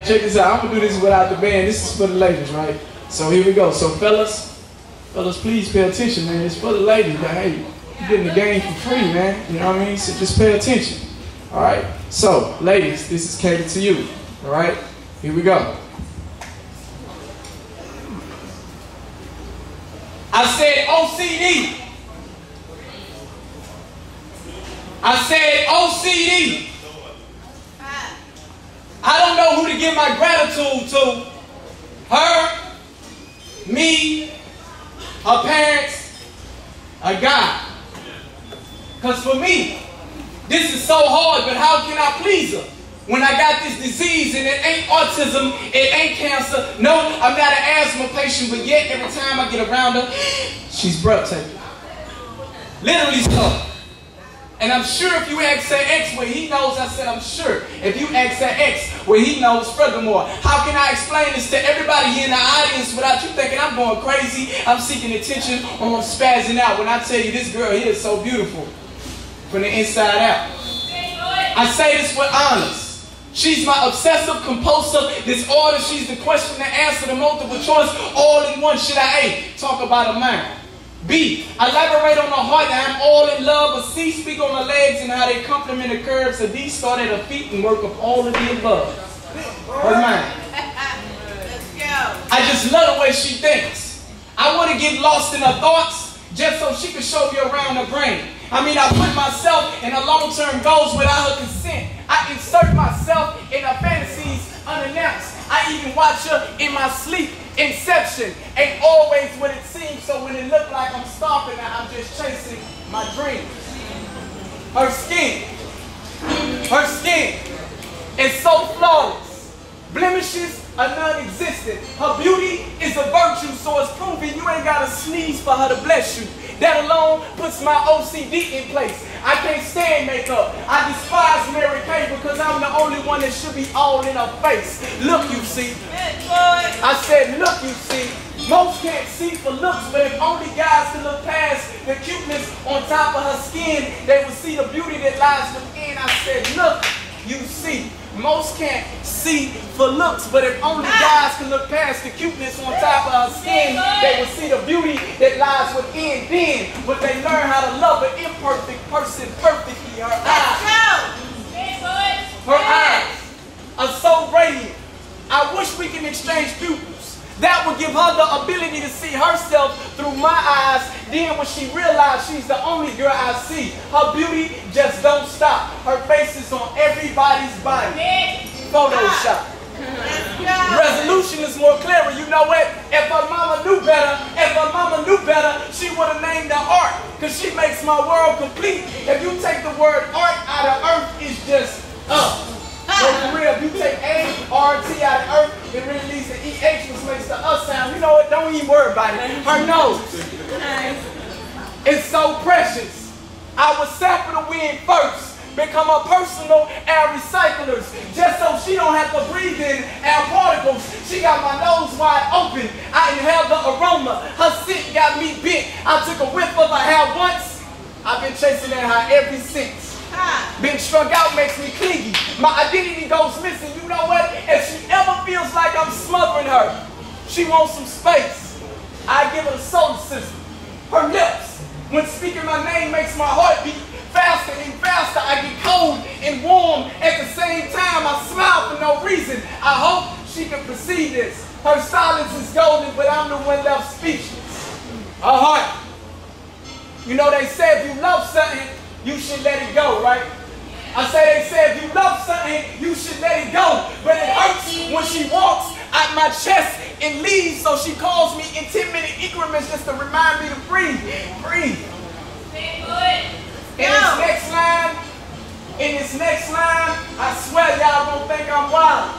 Check this out. I'm gonna do this without the band. This is for the ladies, right? So here we go. So fellas, please pay attention, man. It's for the ladies. But hey, you're getting the game for free, man. You know what I mean? So just pay attention. All right. So ladies, this is catered to you. All right. Here we go. I said OCD. I said OCD. I don't know who to give my gratitude to. Her, me, her parents, a God. Because for me, this is so hard, but how can I please her? When I got this disease and it ain't autism, it ain't cancer. No, I'm not an asthma patient, but yet every time I get around her, she's breathtaking. Literally so. And I'm sure if you ask her ex where he knows, I said I'm sure. If you ask her ex where he knows, furthermore, how can I explain this to everybody here in the audience without you thinking I'm going crazy, I'm seeking attention, or I'm spazzing out when I tell you this girl here is so beautiful from the inside out. I say this with honors. She's my obsessive compulsive disorder. She's the question, the answer, the multiple choice, all in one. Should I A, talk about a mind? B, elaborate on the heart that I'm all in love. Or C, speak on the legs and how they complement the curves. Or D, start at her feet and work up all of the above. Her mind. Let's go. I just love the way she thinks. I want to get lost in her thoughts just so she can show me around her brain. I mean, I put myself in her long-term goals without her consent. I insert myself in her fantasies unannounced. I even watch her in my sleep. Inception ain't always what it seems, so when it look like I'm stopping her, I'm just chasing my dreams. Her skin is so flawless. Blemishes are non-existent. Her beauty is a virtue, so it's proven you ain't gotta sneeze for her to bless you. That alone puts my OCD in place. I can't stand makeup. I despise Mary Kay because I'm the only one that should be all in her face. Look, you see. I said, look, you see. Most can't see for looks, but if only guys can look past the cuteness on top of her skin, they will see the beauty that lies within. I said, look, you see. Most can't see for looks, but if only guys can look past the cuteness on top of her skin, they will see the beauty that lies within. Then, would they learn how to love an imperfect person perfectly? Her eyes are so radiant. I wish we can exchange pupils. That would give her the ability to see herself through my eyes. Then when she realized she's the only girl I see, her beauty just don't stop. Her face is on everybody's body. Photoshop. Resolution is more clearer. You know what? If her mama knew better, she would have named her art. Because she makes my world complete. If you take the word art out of earth, it's just But for real, if you take A-R-T out of earth, it really leaves the E-H, which makes the us sound. You know what? Don't even worry about it. Her nose. It's so precious. I would sample the wind first, become her personal air recyclers, just so she don't have to breathe in air particles. She got my nose wide open. I inhaled the aroma. Her scent got me bent. I took a whiff of her hair once. I've been chasing that high ever since. Being struck out makes me clingy. My identity goes missing. You know what? If she ever feels like I'm smothering her, she wants some space. I give her the solar system. Her lips, when speaking my name, makes my heart beat faster and faster. I get cold and warm at the same time. I smile for no reason. I hope she can perceive this. Her silence is golden, but I'm the one left speechless. Her heart. You know they say if you love something, you should let it go, right? I say they say if you love something, you should let it go. But it hurts when she walks out my chest and leaves, so she calls me in 10-minute increments just to remind me to breathe. Breathe. In this next line, I swear y'all gonna think I'm wild.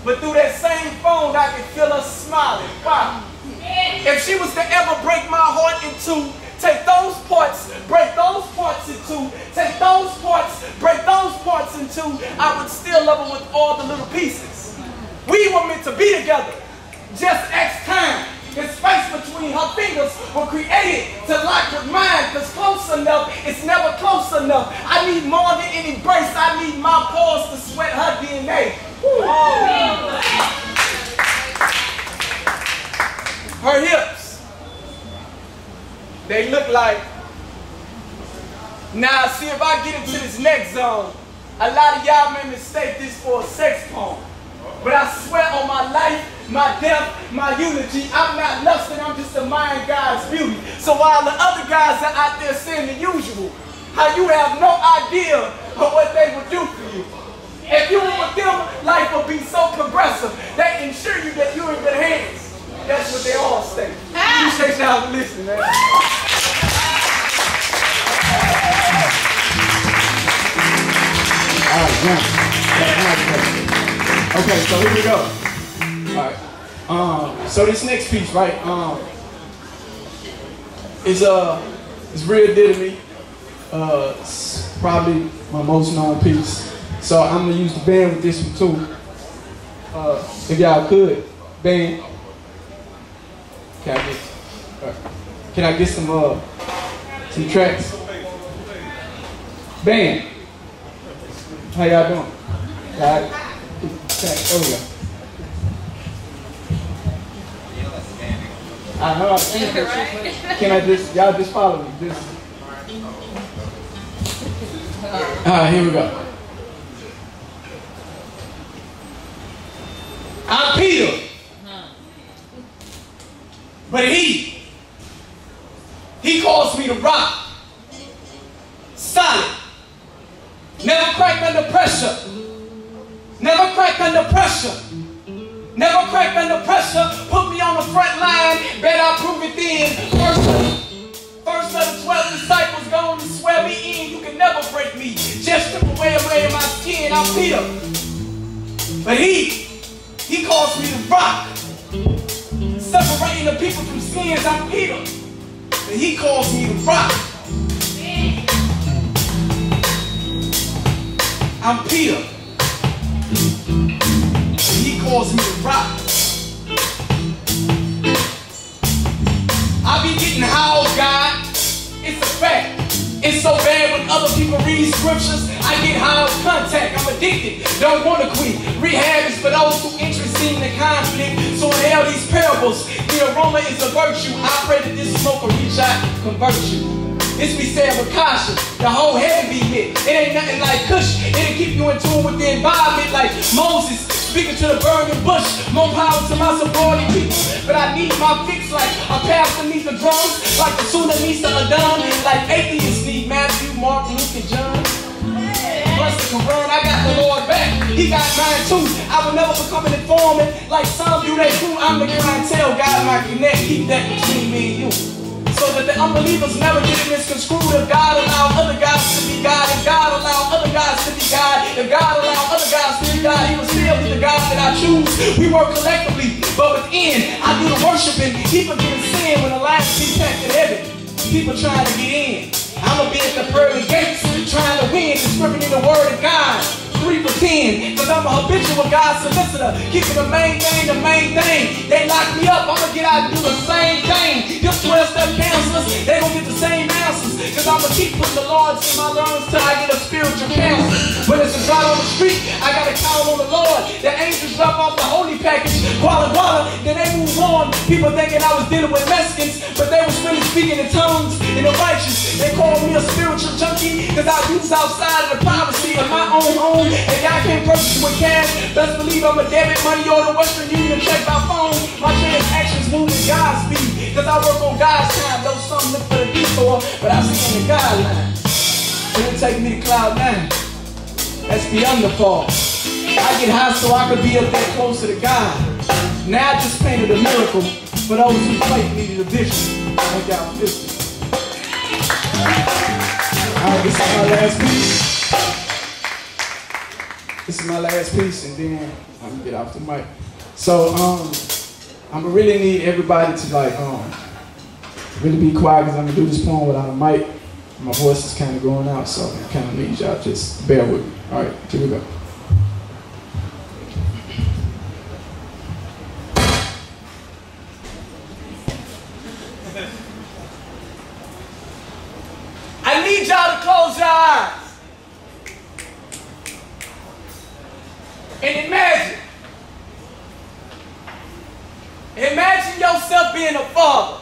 But through that same phone, I can feel her smiling. Wow. If she was to ever break my heart in two, take those parts, break those parts in two, take those parts, break those parts in two, I would still love her with all the little pieces. We were meant to be together. Just X time. The space between her fingers were created to lock with mine, because close enough is never close enough. I need more than an embrace. I need my paws to sweat her DNA. Woo. They look like. Now, see, if I get into this next zone, a lot of y'all may mistake this for a sex poem. But I swear on my life, my death, my eulogy, I'm not lusting, I'm just admiring God's beauty. So while the other guys are out there saying the usual, how you have no idea of what they would do for you. If you were with them, life would be so progressive. They ensure you that you're in good hands. That's what they all say. Appreciate y'all for listening, man. All right, okay, so here we go. All right. So this next piece, right? It's real dear to me. It's probably my most known piece. So I'm gonna use the band with this one too. If y'all could, band. Can I get some tracks? Band. How y'all doing? Got it? Okay, there we go. I know I think can I just, y'all just follow me? Just. Alright, here we go. I'm Peter. But he calls me the rock. Solid. Never crack under pressure. Never crack under pressure. Never crack under pressure. Put me on the front line. Bet I'll prove it then. First of the 12 disciples going to swear me in. You can never break me. Just strip away my skin. I'm Peter. But he calls me the rock. Separating the people from sins. I'm Peter. But he calls me the rock. I'm Peter. He calls me the rock. I be getting howled, God. It's a fact. It's so bad when other people read scriptures. I get high on contact. I'm addicted. Don't want to quit. Rehab is for those who interested in the conflict. So in hell, these parables, the aroma is a virtue. I pray that this smoke will reach out and convert you. This be said with caution. The whole heaven be lit. It ain't nothing like kush. It'll keep you in tune with the environment like Moses speaking to the burning bush. More power to my subordinate people. But I need my fix like a pastor needs the drums. Like the Sunnah needs the Adam. Like atheists need Matthew, Mark, Luke, and John. Plus the Quran, I got the Lord back. He got mine too. I will never become an informant. Like some do they do. I'm the clientele. God might connect. Keep that between me and you. So that the unbelievers never get it misconstrued. If God allowed other gods to be God, if God allowed other gods to be God, if God allowed other gods to be God, he will still be the God that I choose. We work collectively, but within, I do the worshiping. He forgives sin when the lights be packed in heaven. People trying to get in. I'ma be at the pearly gates, trying to win, distributing the word of God. 3 for 10, cause I'm a habitual God solicitor. Keeping the main thing, the main thing. They lock me up, I'ma get out and do the same thing. Them 12-step counselors, they gon' get the same answers. Cause I'ma keep putting the Lord in my lungs till I get a spiritual counsel. When it's a drought on the street, I gotta count on the Lord. The angels drop off the holy package, Walla Walla, then they move on. People thinking I was dealing with Mexicans, but they was really speaking in tongues in the righteous. They call me a spiritual junkie, cause I use outside of the privacy of my own home. And y'all can't purchase with cash. Best believe I'm a debit money order, Western Union check by phone. My transactions move at God's speed, cause I work on God's time. Though some look for the detour, but I see in the guidelines. It'll take me to cloud 9. That's beyond the fall. I get high so I could be up there closer to God. Now I just painted a miracle for those who faith needed a vision. Thank y'all for listening. Alright, this is my last piece. This is my last piece, and then I'm gonna get off the mic. So, I'm gonna really need everybody to like, really be quiet because I'm gonna do this poem without a mic. My voice is kind of going out, so I kind of need y'all just bear with me. All right, here we go. I need y'all to close your eyes. And imagine yourself being a father.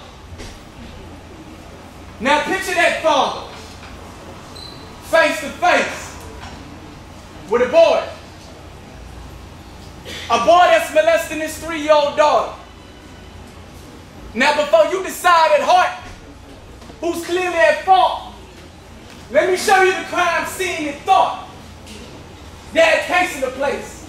Now picture that father, face to face, with a boy. A boy that's molesting his 3-year-old daughter. Now before you decide at heart who's clearly at fault, let me show you the crime scene in thought. Dad takes the place.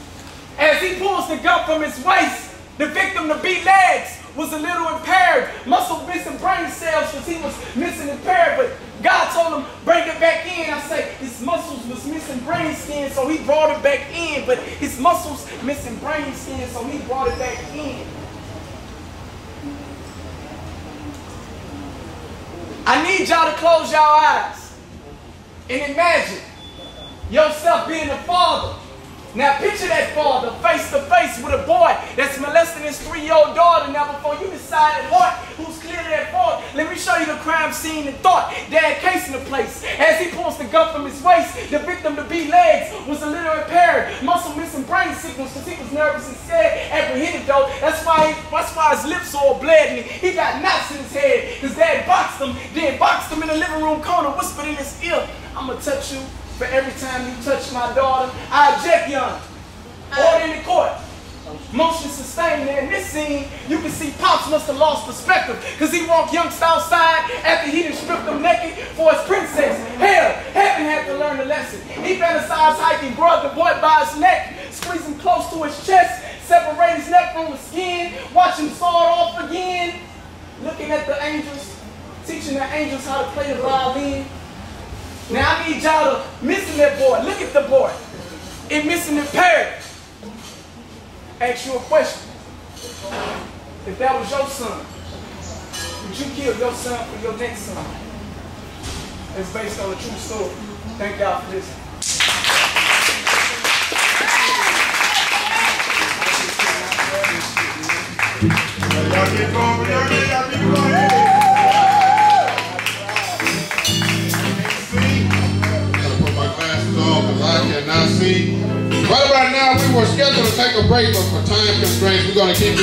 As he pulls the gun from his waist, the victim, the B legs, was a little impaired. Muscle missing brain cells because he was missing impaired. But God told him, bring it back in. I say his muscles was missing brain skin, so he brought it back in. But his muscles missing brain skin, so he brought it back in. I need y'all to close your eyes and imagine yourself being a father. Now picture that father face to face with a boy that's molesting his 3-year-old daughter. Now before you decide at heart who's clearly at fault, let me show you the crime scene in thought. Dad casing the place. As he pulls the gun from his waist, the victim, the B legs, was a little impaired. Muscle missing brain signals because he was nervous and scared, apprehended though. That's why his lips all bled and he got knots in his head. His dad boxed him, then boxed him in the living room corner, whispered in his ear, I'm going to touch you. For every time you touch my daughter, I object, young. Order in the court. Motion sustained. And in this scene, you can see Pops must have lost perspective because he walked youngster outside after he done stripped him naked for his princess. Hell, heaven had to learn the lesson. He fantasized hiking, grabbed the boy by his neck, squeezed him close to his chest, separate his neck from the skin, watch him start off again, looking at the angels, teaching the angels how to play the violin. Now I need y'all to missing that boy. Look at the boy. It missing impaired. Ask you a question. If that was your son, would you kill your son for your next son? It's based on a true story. Thank God for this. Y'all get going, y'all get going. I cannot see. Right about now, we were scheduled to take a break, but for time constraints, we're going to keep it.